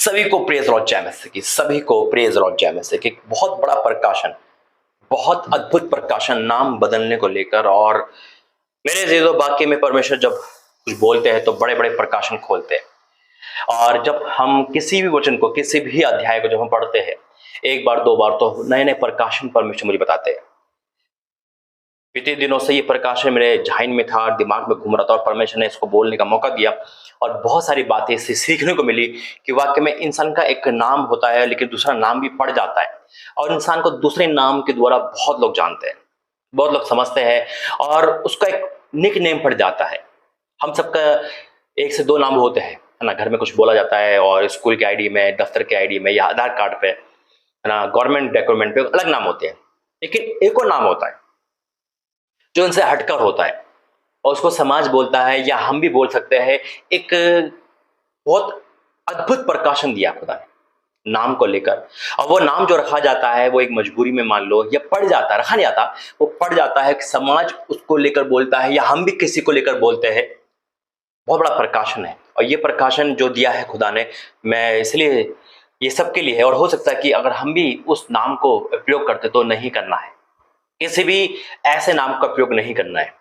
सभी को praise Lord जय मसीह की, सभी को प्रेज लॉर्ड जय मसीह की। बहुत बड़ा प्रकाशन, बहुत अद्भुत प्रकाशन नाम बदलने को लेकर। और मेरे जीजो वाक्य में परमेश्वर जब कुछ बोलते हैं तो बड़े बड़े प्रकाशन खोलते हैं। और जब हम किसी भी वचन को, किसी भी अध्याय को जब हम पढ़ते हैं एक बार दो बार, तो नए नए प्रकाशन परमेश्वर मुझे बताते हैं। बीते दिनों से ये प्रकाशन मेरे जहन में था, दिमाग में घूम रहा था, और परमेश्वर ने इसको बोलने का मौका दिया और बहुत सारी बातें इससे सीखने को मिली कि वाकई में इंसान का एक नाम होता है लेकिन दूसरा नाम भी पड़ जाता है, और इंसान को दूसरे नाम के द्वारा बहुत लोग जानते हैं, बहुत लोग समझते हैं, और उसका एक निक नेम पड़ जाता है। हम सबका एक से दो नाम होते हैं, है ना। घर में कुछ बोला जाता है, और स्कूल के आईडी में, दफ्तर के आईडी में, या आधार कार्ड पे, है ना, गवर्नमेंट डॉक्यूमेंट पे अलग नाम होते हैं। लेकिन एक और नाम होता है जो इनसे हटकर होता है, और उसको समाज बोलता है, या हम भी बोल सकते हैं, एक बहुत अद्भुत प्रकाशन दिया खुदा ने नाम को लेकर। और वो नाम जो रखा जाता है वो एक मजबूरी में, मान लो, या पड़ जाता है, रखा नहीं जाता, वो पड़ जाता है कि समाज उसको लेकर बोलता है, या हम भी किसी को लेकर बोलते हैं। बहुत बड़ा प्रकाशन है, और ये प्रकाशन जो दिया है खुदा ने, मैं इसलिए ये सबके लिए है। और हो सकता है कि अगर हम भी उस नाम को उपयोग करते तो नहीं करना है, किसी भी ऐसे नाम का उपयोग नहीं करना है।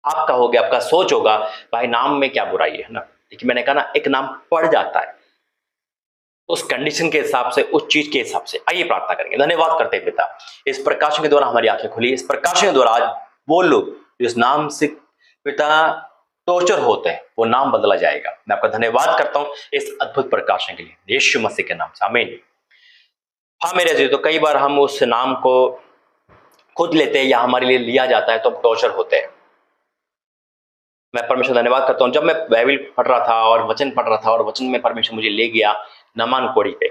आपका हो गया, आपका सोच होगा भाई नाम में क्या बुराई है ना, लेकिन मैंने कहा ना, एक नाम पड़ जाता है उस कंडीशन के हिसाब से, उस चीज के हिसाब से। आइए प्रार्थना करेंगे। धन्यवाद करते हैं पिता, इस प्रकाशन के द्वारा हमारी आंखें खुली, इस प्रकाशन के द्वारा आज वो लोग जिस नाम से पिता टॉर्चर होते हैं वो नाम बदला जाएगा। मैं आपका धन्यवाद करता हूं इस अद्भुत प्रकाशन के लिए, यीशु मसीह के नाम से, आमीन। हाँ मेरे अजीज, तो कई बार हम उस नाम को खुद लेते हैं या हमारे लिए लिया जाता है तो हम टॉर्चर होते हैं। मैं परमेश्वर धन्यवाद करता हूँ, जब मैं बाइबल पढ़ रहा था और वचन पढ़ रहा था, और वचन में परमेश्वर मुझे ले गया नामान कोड़ी पे।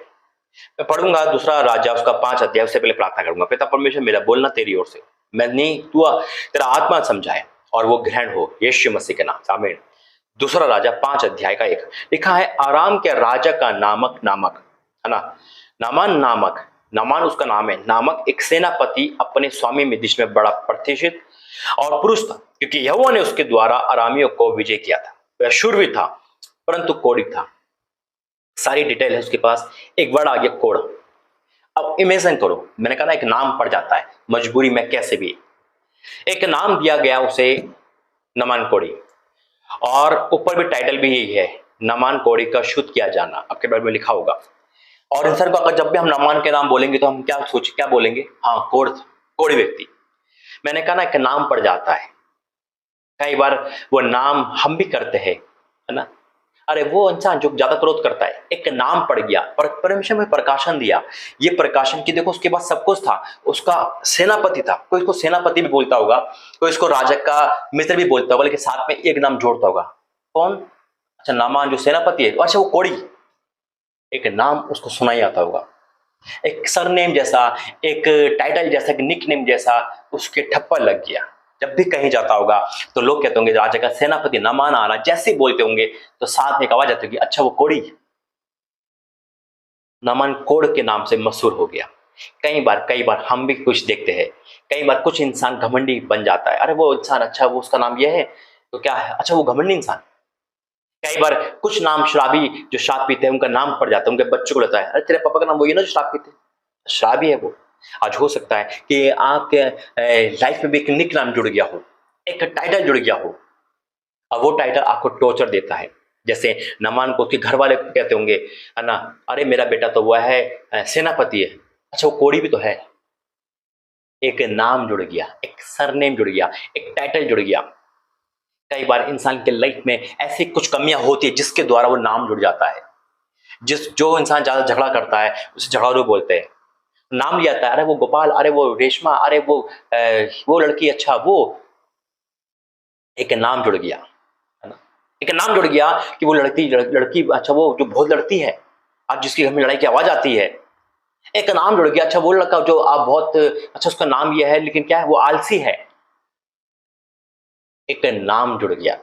मैं पढ़ूंगा दूसरा राजा उसका 5 अध्याय, उससे पहले प्रार्थना करूंगा। पिता परमेश्वर, मेरा बोलना तेरी ओर से, मैं नहीं, तू तेरा आत्मा समझाए और वो ग्रहण हो, यीशु मसीह के नाम से, आमीन। दूसरा राजा 5 अध्याय का 1 लिखा है, आराम के राजा का नामक नामक, है ना, नामान नामक, नामान उसका नाम है, नामक एक सेनापति अपने स्वामी में देश में बड़ा प्रतिष्ठित और पुरुष था, क्योंकि यहोवा ने उसके द्वारा अरामियों को विजय किया था। वह शूरवीर था परंतु कोढ़ी था। सारी डिटेल है उसके पास। एक वर्ड आ गया, कोढ़। अब इमेजिन करो, मैंने कहा ना, एक नाम पड़ जाता है मजबूरी में, कैसे भी एक नाम दिया गया उसे, नमान कोढ़ी, और ऊपर भी टाइटल भी यही है, नमान कोढ़ी का शुद्ध किया जाना, आपके बारे में लिखा होगा। और इंसान को अगर जब भी हम नमान के नाम बोलेंगे तो हम क्या बोलेंगे? हाँ, कोढ़ी व्यक्ति। मैंने कहा ना, एक नाम पड़ जाता है। कई बार वो नाम हम भी करते हैं, है ना। अरे वो इंसान जो ज्यादा क्रोध करता है, एक नाम पड़ गया, पर परमेश्वर में प्रकाशन दिया। ये प्रकाशन की देखो, उसके बाद सब कुछ था। उसका सेनापति था, कोई इसको सेनापति भी बोलता होगा, कोई इसको राजा का मित्र भी बोलता होगा, लेकिन साथ में एक नाम जोड़ता होगा। कौन? अच्छा, नामान जो सेनापति है, अच्छा वो कोढ़ी, एक नाम उसको सुना ही आता होगा, एक सरनेम जैसा, एक टाइटल जैसा, एक निक नेम जैसा उसके ठप्पा लग गया। जब भी कहीं जाता होगा तो लोग कहते होंगे राजा का सेनापति नामान आ रहा, जैसे ही बोलते होंगे तो साथ में एक आवाज आती होगी, अच्छा वो कोढ़ी। नामान कोढ़ के नाम से मशहूर हो गया। कई बार हम भी कुछ देखते हैं, कई बार कुछ इंसान घमंडी बन जाता है। अरे वो इंसान, अच्छा वो उसका नाम यह है तो क्या है, अच्छा वो घमंडी इंसान। कई बार कुछ नाम शराबी जो शराब पीते हैं उनका नाम पड़ जाता है, उनके बच्चों को लेता है, अरे तेरे पापा का नाम वही ना जो शराब पीते, शराबी है वो। आज हो सकता है कि आपके लाइफ में भी एक निक नाम जुड़ गया हो, एक टाइटल जुड़ गया हो, और वो टाइटल आपको टॉर्चर देता है। जैसे नमान को उसके घर वाले कहते होंगे, है ना, अरे मेरा बेटा तो वह है सेनापति है, अच्छा वो कोढ़ी भी तो है। एक नाम जुड़ गया, एक सरनेम जुड़ गया, एक टाइटल जुड़ गया। कई बार इंसान के लाइफ में ऐसी कुछ कमियां होती है जिसके द्वारा वो नाम जुड़ जाता है। जो इंसान ज्यादा झगड़ा करता है उसे झगड़ालू बोलते हैं, नाम लिया था, अरे वो गोपाल, अरे वो रेशमा, अरे वो लड़की, अच्छा वो, एक नाम जुड़ गया, है ना। एक नाम जुड़ गया कि वो लड़की, अच्छा वो जो बहुत लड़ती है, आज जिसकी घर में लड़ाई की आवाज आती है। एक नाम जुड़ गया, अच्छा वो लड़का जो आप बहुत, अच्छा उसका नाम यह है लेकिन क्या है, वो आलसी है। एक नाम जुड़ गया,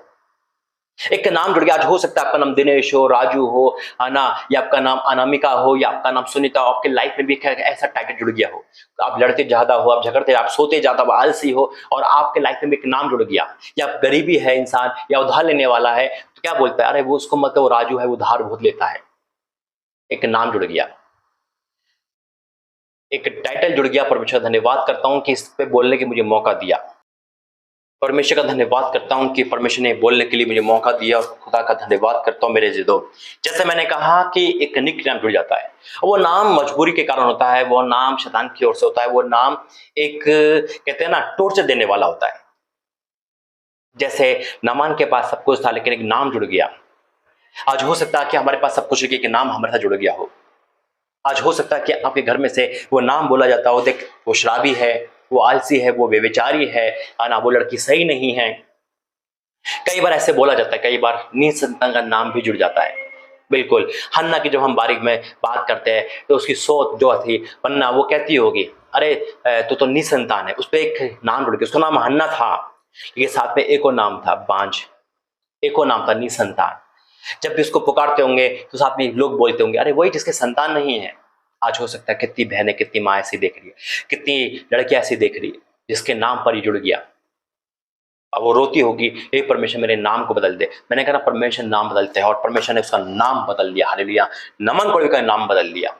एक नाम जुड़ गया। आज हो सकता है आपका नाम दिनेश हो, राजू हो, है ना, या आपका नाम अनामिका हो, या आपका नाम सुनीता हो। आपके लाइफ में भी ऐसा टाइटल जुड़ गया हो, आप लड़ते ज्यादा हो, आप झगड़ते, आप सोते ज्यादा हो, आलसी हो, और आपके लाइफ में भी एक नाम जुड़ गया। या गरीबी है इंसान, या उधार लेने वाला है, तो क्या बोलता है, अरे वो उसको मतलब वो राजू है, वो उधार बहुत लेता है। एक नाम जुड़ गया, एक टाइटल जुड़ गया। परमेश्वर धन्यवाद करता हूं कि इस पे बोलने की मुझे मौका दिया। परमेश्वर का धन्यवाद करता हूं कि परमेश्वर ने बोलने के लिए मुझे मौका दिया, और खुदा का धन्यवाद करता हूं मेरे जिदो। जैसे मैंने कहा कि एक निक नाम जुड़ जाता है, वो नाम मजबूरी के कारण होता है, वो नाम शैतान की ओर से होता है, वो नाम एक कहते हैं ना टॉर्चर देने वाला होता है। जैसे नामान के पास सब कुछ था लेकिन एक नाम जुड़ गया। आज हो सकता है कि हमारे पास सब कुछ है कि एक नाम हमारे साथ जुड़ गया हो। आज हो सकता है कि आपके घर में से वो नाम बोला जाता हो, देख वो शराबी है, वो आलसी है, वो व्यभिचारी है, ना वो लड़की सही नहीं है। कई बार ऐसे बोला जाता है, कई बार निसंतान का नाम भी जुड़ जाता है। बिल्कुल, हन्ना की जब हम बारीक में बात करते हैं तो उसकी सोच जो थी, वन्ना वो कहती होगी, अरे तू तो निसंतान है। उस पर एक नाम जुड़ गया, उसका नाम हन्ना था, ये साथ में एक और नाम था बांझ, एक और नाम था निसंतान। जब भी उसको पुकारते होंगे तो साथ में लोग बोलते होंगे, अरे वही जिसके संतान नहीं है। आज हो सकता है कितनी बहनें, कितनी माँ ऐसी देख रही है, कितनी लड़कियां ऐसी देख रही है जिसके नाम पर ही जुड़ गया। अब वो रोती होगी, हे परमेश्वर मेरे नाम को बदल दे। मैंने कहा ना, परमेश्वर नाम बदलते हैं, और परमेश्वर ने उसका नाम बदल दिया। हालेलुया। नमन कोड़ी का नाम बदल दिया।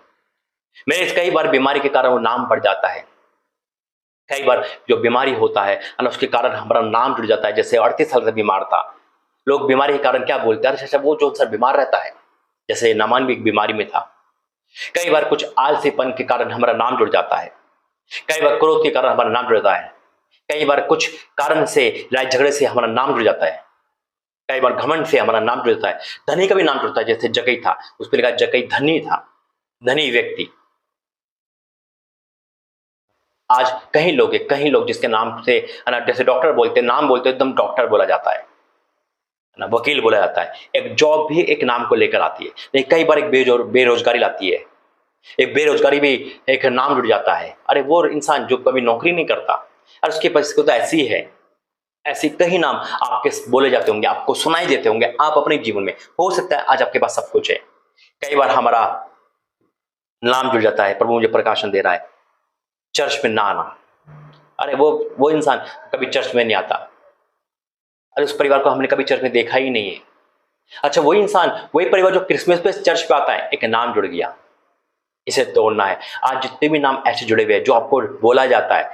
मेरे कई बार बीमारी के कारण वो नाम बढ़ जाता है। कई बार जो बीमारी होता है उसके कारण हमारा नाम जुड़ जाता है। जैसे 38 साल से बीमार था, लोग बीमारी के कारण क्या बोलते हैं, अरे वो जो सर बीमार रहता है। जैसे नमान भी एक बीमारी में था। कई बार कुछ आलसीपन के कारण हमारा नाम जुड़ जाता है। कई बार क्रोध के कारण हमारा नाम जुड़ जाता है। कई बार कुछ कारण से, लड़ाई झगड़े से हमारा नाम जुड़ जाता है। कई बार घमंड से हमारा नाम जुड़ जाता है। धनी का भी नाम जुड़ता है, जैसे जकई था, उस पर लिखा जकई धनी था, धनी व्यक्ति। आज कहीं लोग जिसके नाम से जैसे डॉक्टर बोलते हैं, नाम बोलते हैं, एकदम डॉक्टर बोला जाता है ना, वकील बोला जाता है। एक जॉब भी एक नाम को लेकर आती है, लेकिन कई बार एक बेरोजगारी लाती है। एक बेरोजगारी भी एक नाम जुड़ जाता है। अरे वो इंसान जो कभी नौकरी नहीं करता, और उसकी परिस्थिति तो ऐसी है, ऐसे कई नाम आपके बोले जाते होंगे, आपको सुनाई देते होंगे। आप अपने जीवन में, हो सकता है आज आपके पास सब कुछ है, कई बार हमारा नाम जुड़ जाता है, प्रभु मुझे प्रकाशन दे रहा है, चर्च में ना आना। अरे वो इंसान कभी चर्च में नहीं आता, अरे उस परिवार को हमने कभी चर्च में देखा ही नहीं है। अच्छा, वही इंसान, वही परिवार जो क्रिसमस पे चर्च पे आता है, एक नाम जुड़ गया, इसे तोड़ना है। आज जितने भी नाम ऐसे जुड़े हुए हैं जो आपको बोला जाता है,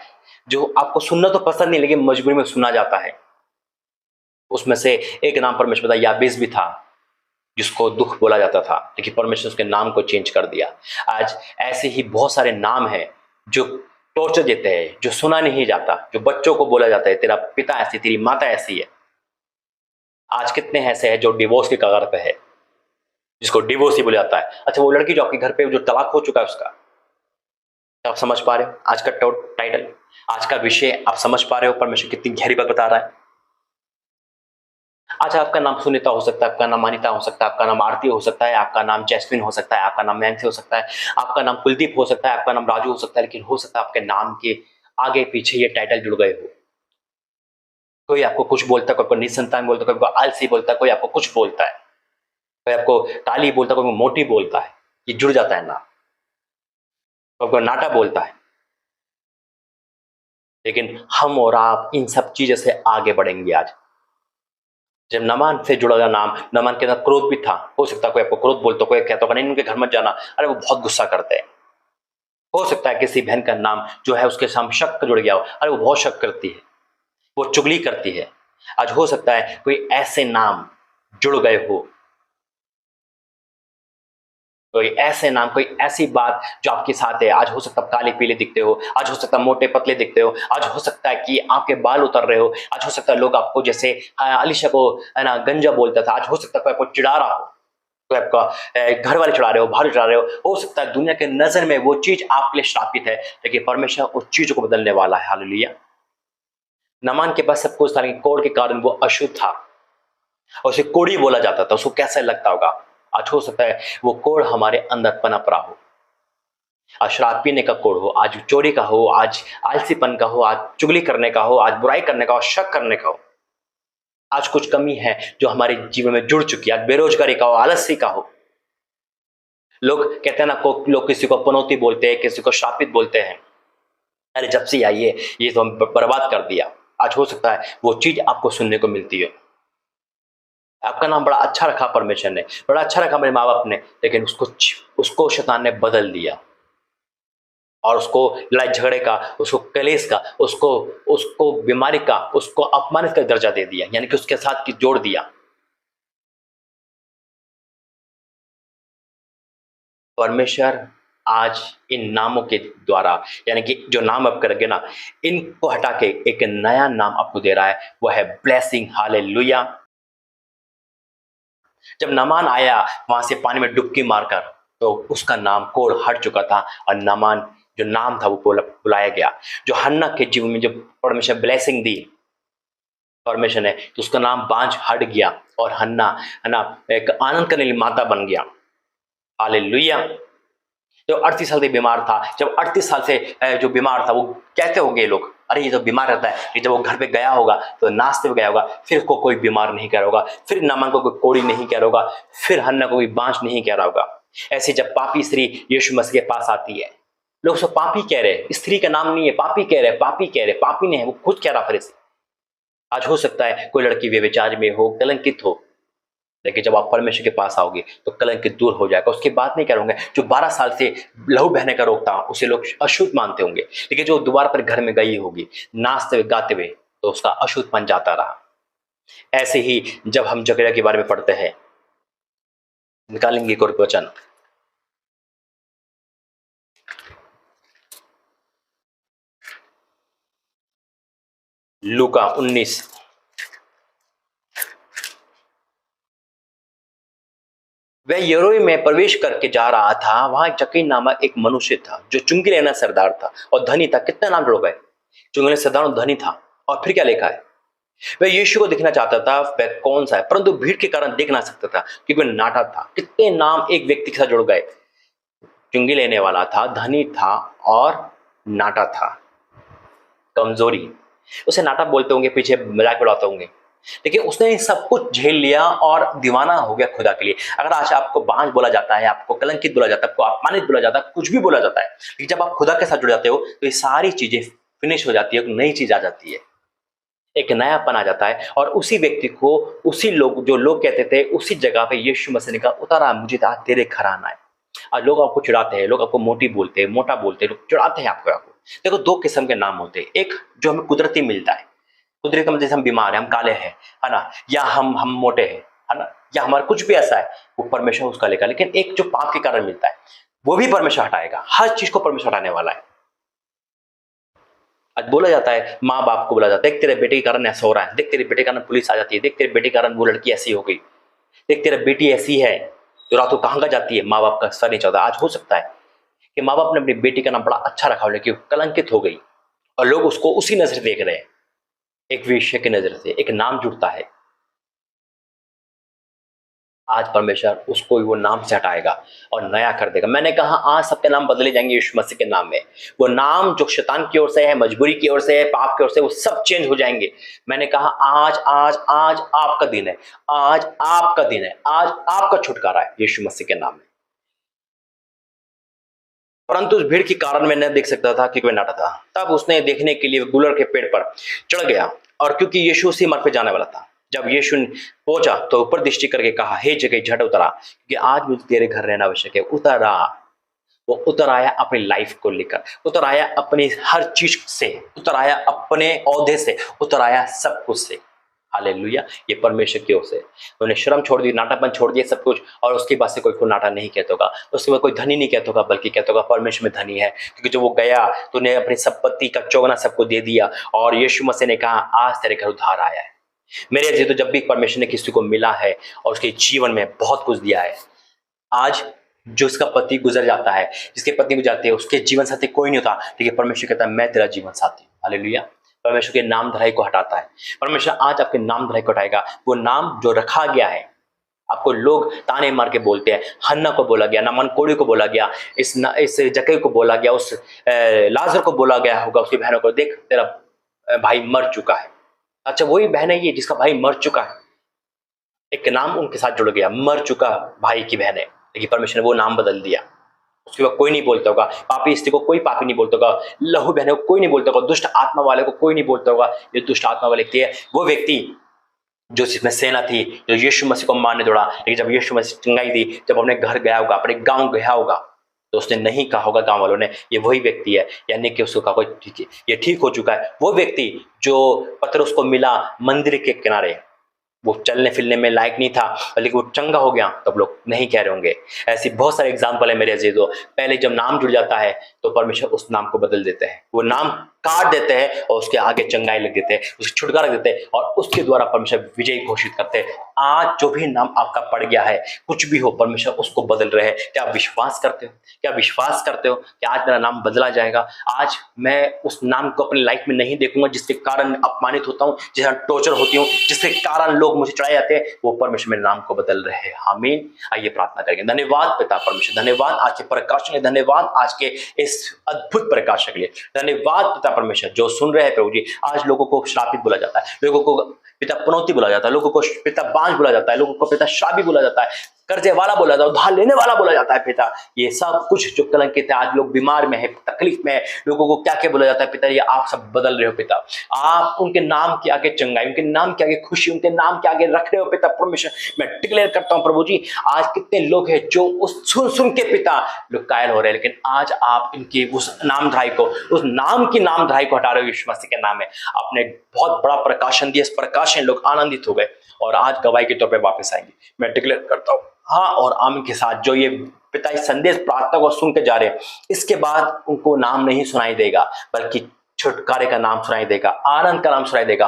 जो आपको सुनना तो पसंद नहीं लेकिन मजबूरी में सुना जाता है, उसमें से एक नाम परमेश्वर का याबेस भी था, जिसको दुख बोला जाता था, लेकिन परमेश्वर उसके नाम को चेंज कर दिया। आज ऐसे ही बहुत सारे नाम हैं जो टॉर्चर देते हैं, जो सुना नहीं जाता, जो बच्चों को बोला जाता है, तेरा पिता ऐसी, तेरी माता ऐसी है। आज कितने ऐसे हैं जो डिवोर्स की कगार पे है, जिसको डिवोर्स ही बोला जाता है। अच्छा, वो लड़की जो आपके घर पे जो तलाक हो चुका है उसका, आप समझ पा रहे हो आज का टाइटल, आज का विषय आप समझ पा रहे हो परमेश्वर कितनी गहरी बात बता रहा है। अच्छा, आपका नाम सुनीता हो सकता है, आपका नाम अनिता हो सकता है, आपका नाम आरती हो सकता है, आपका नाम जैस्मिन हो सकता है, आपका नाम नैन्सी हो सकता है, आपका नाम कुलदीप हो सकता है, आपका नाम राजू हो सकता है, लेकिन हो सकता है आपके नाम के आगे पीछे ये टाइटल जुड़ गए हो। कोई आपको कुछ बोलता है, कोई आपको निसंतान बोलता है, कोई आपको आलसी बोलता है, कोई आपको कुछ बोलता है, कोई आपको काली बोलता है, कोई मोटी बोलता है, ये जुड़ जाता है नाम, कोई आपको नाटा बोलता है। लेकिन हम और आप इन सब चीजों से आगे बढ़ेंगे। आज जब नमान से जुड़ा हुआ नाम, नमान के अंदर क्रोध भी था। हो सकता है कोई आपको क्रोध बोलता, कोई कहता होगा नहीं उनके घर मत जाना, अरे वो बहुत गुस्सा करते हैं। हो सकता है किसी बहन का नाम जो है उसके साथ शक जुड़ गया हो, अरे वो बहुत शक करती है, वो चुगली करती है। आज हो सकता है कोई ऐसे नाम जुड़ गए हो, कोई ऐसे नाम, कोई ऐसी बात जो आपके साथ है। आज हो सकता है काले पीले दिखते हो, आज हो सकता है मोटे पतले दिखते हो, आज हो सकता है कि आपके बाल उतर रहे हो, आज हो सकता है लोग आपको जैसे अलीशा को है ना गंजा बोलता था, आज हो सकता है कोई आपको चिढ़ा रहा हो, कोई आपका घर वाले चढ़ा रहे हो, बाहर चढ़ा रहे हो सकता है दुनिया के नजर में वो चीज आपके लिए श्रापित है, लेकिन परमेश्वर उस चीज को बदलने वाला है। हालेलुया। नमान के पास सब कुछ था, लेकिन कोढ़ के कारण वो अशुद्ध था, और उसे कोढ़ी बोला जाता था। उसको कैसा लगता होगा। आज हो सकता है वो कोढ़ हमारे अंदर पनप रहा हो, आज शराब पीने का कोढ़ हो, आज चोरी का हो, आज आलसीपन का हो, आज चुगली करने का हो, आज बुराई करने का हो, शक करने का हो। आज कुछ कमी है जो हमारे जीवन में जुड़ चुकी है, आज बेरोजगारी का हो, आलस्य का हो। लोग कहते हैं ना, लोग किसी को पनौती बोलते हैं, किसी को शापित बोलते हैं, अरे जब से आई है ये तो हम बर्बाद कर दिया। आज हो सकता है वो चीज आपको सुनने को मिलती है। आपका नाम बड़ा अच्छा रखा परमेश्वर ने, बड़ा अच्छा रखा मेरे माँ बाप ने, लेकिन उसको शैतान ने बदल दिया और उसको लड़ाई झगड़े का, उसको कलेश का, उसको उसको बीमारी का, उसको अपमानित का दर्जा दे दिया, यानी कि उसके साथ की जोड़ दिया। परमेश्वर आज इन नामों के द्वारा, यानी कि जो नाम आप करेंगे ना, इनको हटा के एक नया नाम आपको दे रहा है, वो है ब्लेसिंग। हालेलुया। जब नामान आया वहां से पानी में डुबकी मारकर, तो उसका नाम कोढ़ हट चुका था और नामान जो नाम था वो बुलाया गया। जो हन्ना के जीवन में जब परमेश्वर ब्लेसिंग दी परमेश्वर ने, तो उसका नाम बांझ हट गया और हन्ना है ना एक आनंद करने वाली माता बन गया। हालेलुया। जो 38 साल से बीमार था, जब 38 साल से जो बीमार था, वो कहते होंगे लोग, अरे ये तो बीमार रहता है, ये जब वो घर पे गया होगा तो नाश्ते पे गया होगा, फिर उसको कोई बीमार नहीं कह रहा होगा, फिर नामान को कोई कोड़ी नहीं कह रहा होगा, फिर हन्ना को कोई बांझ नहीं कह रहा होगा। ऐसे जब पापी स्त्री यीशु मसीह के पास आती है, लोग उसको पापी कह रहे, स्त्री का नाम नहीं है, पापी कह रहे, पापी कह रहे, पापी नहीं है, वो खुद कह रहा फरीसी। आज हो सकता है कोई लड़की व्यभिचार में हो, कलंकित हो, लेकिन जब आप परमेश्वर के पास आओगे तो कलंक दूर हो जाएगा। उसकी बात नहीं करूंगा, जो 12 साल से लहू बहने का रोग था उसे लोग अशुद्ध मानते होंगे, लेकिन जो दोबारा पर घर में गई होगी नाचते हुए गाते हुए, तो उसका अशुद्धपन जाता रहा। ऐसे ही जब हम जकरिया के बारे में पढ़ते हैं, निकालेंगे एक और वचन, लूका 19, वह यरोई में प्रवेश करके जा रहा था, वहां जक्कई नामक एक मनुष्य था जो चुंगी लेना सरदार था और धनी था। कितना नाम जुड़ गए, चुंगी लेना सरदार और धनी था। और फिर क्या लिखा है, वह यीशु को देखना चाहता था, वह कौन सा है, परंतु भीड़ के कारण देख ना सकता था क्योंकि वह नाटा था। कितने नाम एक व्यक्ति के साथ जुड़ गए, चुंगी लेने वाला था, धनी था और नाटा था। कमजोरी, उसे नाटा बोलते होंगे, पीछे मजाक उड़ाते होंगे, लेकिन उसने सब कुछ झेल लिया और दीवाना हो गया खुदा के लिए। अगर आज आपको बांझ बोला जाता है, आपको कलंकित बोला जाता है, आपको अपमानित बोला जाता है, कुछ भी बोला जाता है, लेकिन जब आप खुदा के साथ जुड़ जाते हो तो ये सारी चीजें फिनिश हो जाती है, एक नई चीज आ जाती है, एक नयापन आ जाता है। और उसी व्यक्ति को, उसी लोग, जो लोग कहते थे, उसी जगह पे यीशु मसीह ने कहा, उतारा मुझे आज तेरे घर आना है। और लोग आपको चिढ़ाते हैं, लोग आपको मोटी बोलते हैं, मोटा बोलते हैं, लोग चिढ़ाते हैं आपको। देखो, दो किस्म के नाम होते हैं, एक जो हमें कुदरती मिलता है, कुदरती का मतलब जैसे हम बीमार हैं, हम काले हैं, है ना, या हम मोटे हैं, है ना, या हमारा कुछ भी ऐसा है, वो परमेश्वर उसका लेगा। लेकिन एक जो पाप के कारण मिलता है, वो भी परमेश्वर हटाएगा। हर चीज को परमेश्वर हटाने वाला है। आज बोला जाता है, माँ बाप को बोला जाता है, देख तेरे बेटे के कारण ऐसा हो रहा है, देख तेरे बेटे के कारण पुलिस आ जाती है, देख तेरे बेटे के कारण वो लड़की ऐसी हो गई, देख तेरा बेटी ऐसी है जो रातों कहाँ का जाती है, माँ बाप का सर नहीं चलता। आज हो सकता है कि माँ बाप ने अपनी बेटी का नाम बड़ा अच्छा रखा हो, लेकिन कलंकित हो गई और लोग उसको उसी नजर देख रहे हैं, एक वेश्या की नजर से एक नाम जुड़ता है। आज परमेश्वर उसको वो नाम से हटाएगा और नया कर देगा। मैंने कहा आज सबके नाम बदले जाएंगे यीशु मसीह के नाम में। वो नाम जो शैतान की ओर से है, मजबूरी की ओर से है, पाप की ओर से, वो सब चेंज हो जाएंगे। मैंने कहा आज आज आज आपका दिन है, आज आपका दिन है, आज आपका छुटकारा है यीशु मसीह के नाम में। परंतु उस भीड़ के कारण मैं न देख सकता था क्योंकि मैं नाटा था। तब उसने देखने के लिए गुलर के पेड़ पर चढ़ गया, और क्योंकि यीशु उसी मार्ग पे जाने वाला था। जब यीशु पहुंचा तो ऊपर दृष्टि करके कहा, हे जगह झट उतरा, क्योंकि आज मुझे तेरे घर रहना आवश्यक है। उतरा, वो उतर आया अपनी लाइफ को लेकर, उतर आया अपनी हर चीज से, उतर आया अपने औहदे से, उतर आया सब कुछ से। हालेलुया, ये परमेश्वर की ओर से। उन्होंने शर्म छोड़ दी, नाटापन छोड़ दिया, सब कुछ। और उसके बाद से कोई को नाटा नहीं कहता होगा, उसके बाद कोई धनी नहीं कहता होगा, बल्कि कहता होगा परमेश्वर में धनी है, क्योंकि जब वो गया तो उन्हें अपनी संपत्ति का चौगुना सबको दे दिया। और यीशु मसीह ने कहा, आज तेरे घर उद्धार आया है। मेरे अजीजों, जब भी परमेश्वर ने किसी को मिला है और उसके जीवन में बहुत कुछ दिया है, आज जो उसका पति गुजर जाता है, जिसके पत्नी गुजर जाती है, उसके जीवन साथी कोई नहीं होता, लेकिन परमेश्वर कहता है मैं तेरा जीवन साथी हूं। हालेलुया। परमेश्वर के नाम धराई को हटाता है। परमेश्वर आज आपके नाम धराई को हटाएगा। वो नाम जो रखा गया है, आपको लोग ताने मार के बोलते हैं, हन्ना को बोला गया, नामान कोड़ी को बोला गया, इस जक्कई को बोला गया, उस लाजर को बोला गया होगा, उसकी बहनों को, देख तेरा भाई मर चुका है। अच्छा, वही बहन है ये जिसका भाई मर चुका है, एक नाम उनके साथ जुड़ गया, मर चुका भाई की बहन है, लेकिन परमेश्वर ने वो नाम बदल दिया। उसके बाद कोई नहीं बोलता होगा, पापी स्त्री को कोई पापी नहीं बोलता होगा, लहू बहने को कोई नहीं बोलता होगा, दुष्ट आत्मा वाले को कोई नहीं बोलता होगा। ये दुष्ट आत्मा वाले व्यक्ति है, वो व्यक्ति जो जिसमें सेना थी, जो यीशु मसीह को मारने दौड़ा, लेकिन जब यीशु मसीह चंगाई दी, जब अपने घर गया होगा, अपने गांव गया होगा, तो उसने नहीं कहा होगा गांव वालों ने ये वही व्यक्ति है, यानी कि उसको कहा कोई ठीक है, ये ठीक हो चुका है। वो व्यक्ति जो पतरस को मिला मंदिर के किनारे, वो चलने फिरने में लायक नहीं था, लेकिन वो चंगा हो गया, तब लोग नहीं कह रहे होंगे। ऐसी बहुत सारे एग्जाम्पल है मेरे अजीजों। पहले जब नाम जुड़ जाता है तो परमेश्वर उस नाम को बदल देते हैं, वो नाम काट देते हैं और उसके आगे चंगाई लग देते हैं, उसके छुटकारा देते हैं और उसके द्वारा परमेश्वर विजय घोषित करते हैं। आज जो भी नाम आपका पड़ गया है, कुछ भी हो, परमेश्वर उसको बदल रहे हैं। क्या आप विश्वास करते हो? क्या विश्वास करते हो कि आज मेरा नाम बदला जाएगा? आज मैं उस नाम को अपनी लाइफ में नहीं देखूंगा जिसके कारण अपमानित होता हूँ, जिसका टॉर्चर होती हूँ, जिसके कारण लोग मुझे चढ़ाए जाते हैं, वो परमेश्वर मेरे नाम को बदल रहे हैं। आमीन। आइए प्रार्थना करेंगे। धन्यवाद पिता परमेश्वर, धन्यवाद आज के प्रकाश के लिए, धन्यवाद आज के इस अद्भुत प्रकाश के लिए, धन्यवाद पिता परमेश्वर। जो सुन रहे हैं प्रभु जी, आज लोगों को श्रापित बोला जाता है, लोगों को पिता पनौती बोला जाता है, लोगों को पिता बांझ बोला जाता है, लोगों को पिता श्रापी बोला जाता है, कर्जे वाला बोला जाता है, उधार लेने वाला बोला जाता है पिता। ये सब कुछ जो कलंकित है, आज लोग बीमार में है, तकलीफ में है, लोगों को क्या क्या बोला जाता है पिता, ये आप सब बदल रहे हो पिता। आप उनके नाम के आगे चंगाई, उनके नाम के आगे खुशी, उनके नाम के आगे रख रहे हो पिता परमेश्वर। मैं डिक्लेयर करता हूं प्रभु जी, आज कितने लोग हैं जो उस सुन सुन के पिता लोग कायल हो रहे हैं, लेकिन आज आप इनकी उस नामधारी को, उस नाम की नामधारी को हटा रहे हो यीशु मसीह के नाम में। आपने बहुत बड़ा प्रकाशन दिया, इस प्रकाशन लोग आनंदित हो गए और आज गवाही के तौर पर वापस आएंगे। मैं डिक्लेयर करता हूँ हाँ और आमीन के साथ। जो ये पिता इस संदेश प्रार्थना को सुन के जा रहे हैं, इसके बाद उनको नाम नहीं सुनाई देगा, बल्कि छुटकारे का नाम सुनाई देगा, आनंद का नाम सुनाई देगा,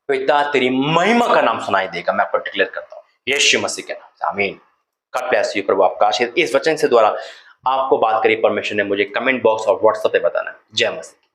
पिता तेरी महिमा का नाम सुनाई देगा। मैं आपको डिक्लेयर करता हूँ यीशु मसीह के नाम से, आमीन। God bless you. प्रभु आपका आशीर्वाद इस वचन से द्वारा आपको बात करी परमेश्वर ने मुझे कमेंट बॉक्स और व्हाट्सएप पे बताना। जय मसीह।